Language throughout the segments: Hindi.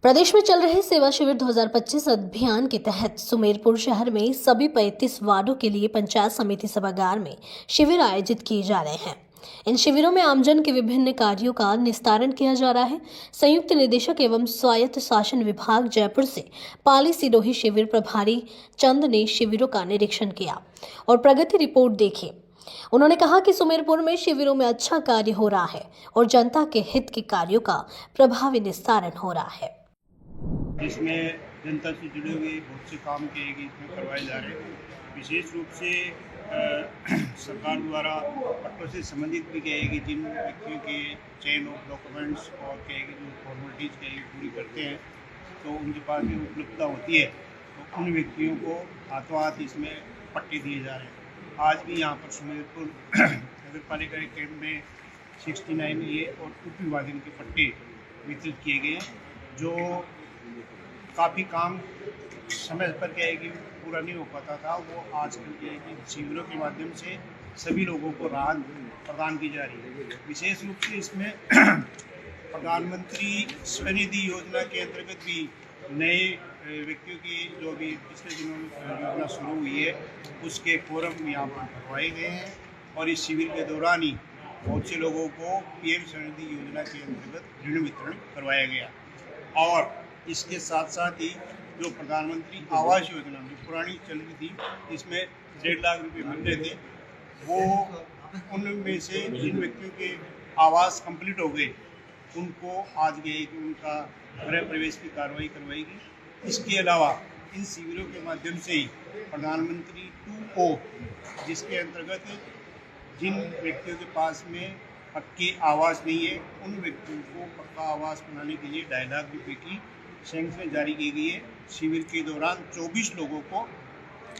प्रदेश में चल रहे सेवा शिविर 2025 अभियान के तहत सुमेरपुर शहर में सभी 35 वार्डों के लिए पंचायत समिति सभागार में शिविर आयोजित किए जा रहे हैं। इन शिविरों में आमजन के विभिन्न कार्यों का निस्तारण किया जा रहा है। संयुक्त निदेशक एवं स्वायत्त शासन विभाग जयपुर से पाली सिरोही शिविर प्रभारी चंद ने शिविरों का निरीक्षण किया और प्रगति रिपोर्ट देखी। उन्होंने कहा कि सुमेरपुर में शिविरों में अच्छा कार्य हो रहा है और जनता के हित के कार्यों का प्रभावी निस्तारण हो रहा है, जिसमें जनता से जुड़े हुए बहुत से काम किए गए इसमें करवाए जा रहे हैं। विशेष रूप से सरकार द्वारा पट्टों से संबंधित भी कहे कि जिन व्यक्तियों के चेन ऑफ डॉक्यूमेंट्स और कहे कि जो फॉर्मेलिटीज़ कहे पूरी करते हैं तो उनके पास जो उपलब्धता होती है तो उन व्यक्तियों को हाथों हाथ इसमें पट्टे दिए जा रहे हैं। आज भी यहाँ पर सुमेरपुर नगर पालिका के कैंप में 69 ए और उप विभाजन के पट्टे वितरित किए गए हैं, जो काफ़ी काम समय पर क्या है कि पूरा नहीं हो पाता था। वो आजकल क्या है कि शिविरों के माध्यम से सभी लोगों को राहत प्रदान की जा रही है। विशेष रूप से इसमें प्रधानमंत्री स्वनिधि योजना के अंतर्गत भी नए व्यक्तियों की जो भी पिछले दिनों में योजना शुरू हुई है उसके फॉर्म यहाँ पर भरवाए गए हैं और इस शिविर के दौरान ही बहुत से लोगों को पीएम स्वनिधि योजना के अंतर्गत ऋण वितरण करवाया गया। और इसके साथ साथ ही जो प्रधानमंत्री आवास योजना जो पुरानी चल रही थी, इसमें 1.5 लाख रुपए मिल रहे थे, वो उनमें से जिन व्यक्तियों के आवास कंप्लीट हो गए उनको आज गए कि उनका गृह प्रवेश की कार्रवाई करवाएगी। इसके अलावा इन शिविरों के माध्यम से ही प्रधानमंत्री 2O जिसके अंतर्गत जिन व्यक्तियों के पास में पक्के आवास नहीं है उन व्यक्तियों को पक्का आवास बनाने के लिए 2.5 लाख रुपए की सैंक्शन जारी की गई है। शिविर के दौरान 24 लोगों को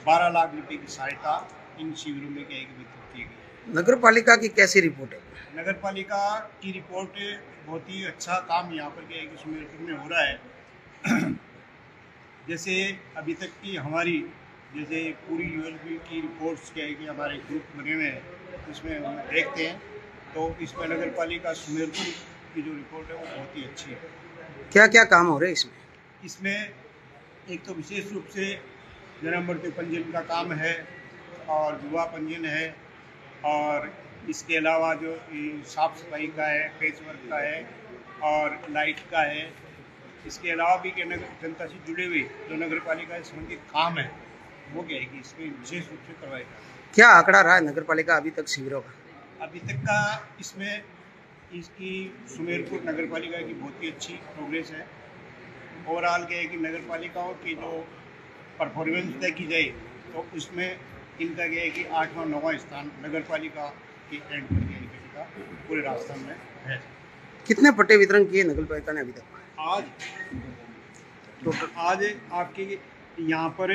12 लाख रुपए की सहायता इन शिविरों में वितरित की गई। नगर पालिका की कैसी रिपोर्ट है? नगर पालिका की रिपोर्ट बहुत ही अच्छा काम यहाँ पर क्या है कि सुमेरपुर में हो रहा है। जैसे अभी तक की हमारी जैसे पूरी यूएलबी की रिपोर्ट्स क्या है कि हमारे ग्रुप बने हुए हैं उसमें हम देखते हैं तो इसमें नगर पालिका सुमेरपुर की जो रिपोर्ट है वो बहुत ही अच्छी है। क्या क्या काम हो रहे हैं इसमें एक तो विशेष रूप से जन्म मृत्यु पंजीयन का काम है और विवाह पंजीयन है और इसके अलावा जो साफ सफाई का है, पेच वर्क का है और लाइट का है। इसके अलावा भी जनता से जुड़े हुए जो नगर पालिका से संबंधित काम है वो क्या है कि इसमें विशेष रूप से करवाएगा। क्या आंकड़ा रहा है नगर पालिका अभी तक शिविरों का? अभी तक का इसमें इसकी सुमेरपुर नगर पालिका की बहुत ही अच्छी प्रोग्रेस है। ओवरऑल क्या है कि नगर पालिकाओं की जो परफॉर्मेंस तय की जाए तो उसमें इनका क्या है कि 8वां 9वां स्थान नगर पालिका के एंड पर पूरे राजस्थान में है। कितने पट्टे वितरण किए नगर पालिका ने अभी तक? आज आपके यहाँ पर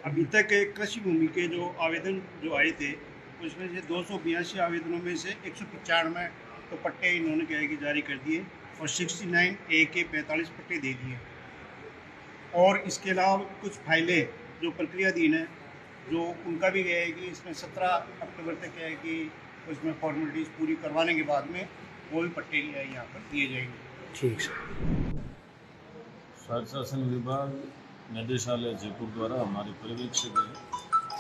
अभी तक कृषि भूमि के जो आवेदन जो आए थे उसमें से 282 आवेदनों में से 195 तो पट्टे इन्होंने क्या है कि जारी कर दिए और 69A के 45 पट्टे दे दिए। और इसके अलावा कुछ फाइलें जो प्रक्रियाधीन है जो उनका भी गया है कि इसमें 17 अक्टूबर तक क्या है कि उसमें फॉर्मेलिटीज़ पूरी करवाने के बाद में वो भी पट्टे यहाँ पर दिए जाएंगे। ठीक है। स्वायत्त शासन विभाग निदेशालय जयपुर द्वारा हमारे पर्यवेक्षक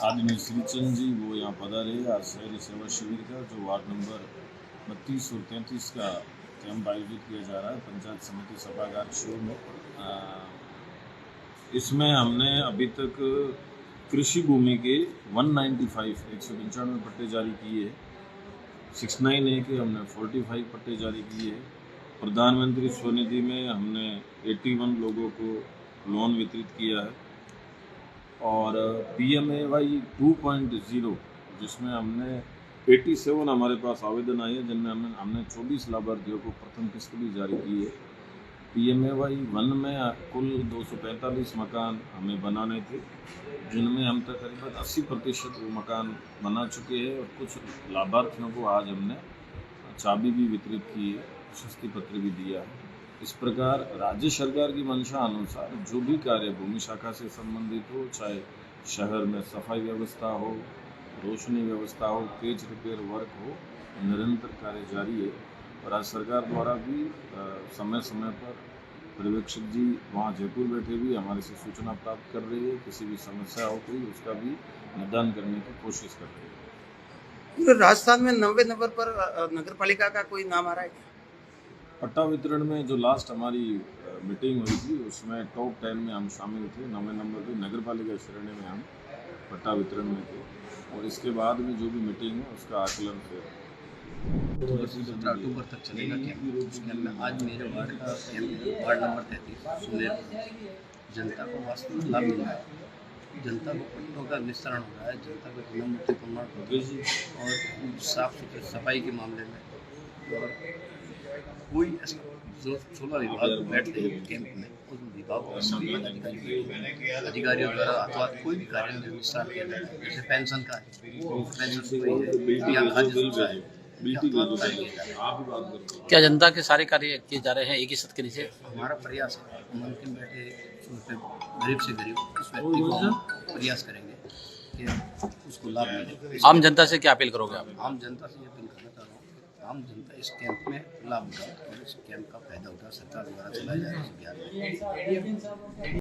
आदरणीय श्रीचंद जी वो यहाँ पधारे। आज शहरी सेवा शिविर का जो वार्ड नंबर 32 और 33 का कैंप आयोजित किया जा रहा है पंचायत समिति सभागार शिविर में। इसमें हमने अभी तक कृषि भूमि के 195 पट्टे जारी किए, 69A के हमने 45 पट्टे जारी किए। प्रधानमंत्री स्वनिधि में हमने 81 लोगों को लोन वितरित किया है और PMAY 2.0 जिसमें हमने 87 हमारे पास आवेदन आए हैं जिनमें हमने 24 लाभार्थियों को प्रथम किस्त भी जारी की है। PMAY 1 में कुल 245 मकान हमें बनाने थे जिनमें हम तकरीबन 80% वो मकान बना चुके हैं और कुछ लाभार्थियों को आज हमने चाबी भी वितरित की है, प्रशस्ति पत्र भी दिया है। इस प्रकार राज्य सरकार की मंशा अनुसार जो भी कार्य भूमि शाखा से संबंधित हो, चाहे शहर में सफाई व्यवस्था हो, रोशनी व्यवस्था हो, पेज रिपेयर वर्क हो, निरंतर कार्य जारी है। और राज्य सरकार द्वारा भी समय समय पर पर्यवेक्षक जी वहाँ जयपुर बैठे भी हमारे से सूचना प्राप्त कर रही है, किसी भी समस्या हो कोई उसका भी निदान करने की कोशिश कर रही है। पूरे राजस्थान में 90 नंबर पर नगर पालिका का कोई नाम आ रहा है क्या? पट्टा वितरण में जो लास्ट हमारी मीटिंग हुई थी उसमें टॉप 10 में हम शामिल थे। 9वें नंबर पे नगर पालिका श्रेणी में हम पट्टा वितरण में थे और इसके बाद में जो भी मीटिंग है उसका आकलन फिर 17 अक्टूबर तक चलेगा कैंप। उस कैंप में आज मेरे वार्ड का कैंप वार्ड नंबर 33 सुमेरपुर। जनता को वास्तव में लाभ मिल रहा है, जनता को पट्टों का विस्तरण हो रहा है, जनता को जन्म मृत्यु प्रमाण पत्र और साफ सुथरी सफाई के मामले में और कोई ऐसा जो 16 विभाग बैठते हैं कैंप में उस विभाग को सभी अधिकारियों द्वारा अथवा कोई भी कार्य में विस्तार किया जाता है। जैसे पेंशन का पेंशन या खाद्य सुरक्षा है, क्या जनता के सारे कार्य किए जा रहे हैं एक ही छत के नीचे? हमारा प्रयास है मुमकिन बैठे गरीब से गरीब उस व्यक्ति को हम प्रयास करेंगे कि उसको लाभ मिले। आम जनता से क्या अपील करोगे आप? आम जनता से ये अपील करना चाह रहा हूँ कि आम जनता इस कैंप में लाभ उठाए और इस कैंप का फायदा उठा सरकार द्वारा चलाया जा रहा है।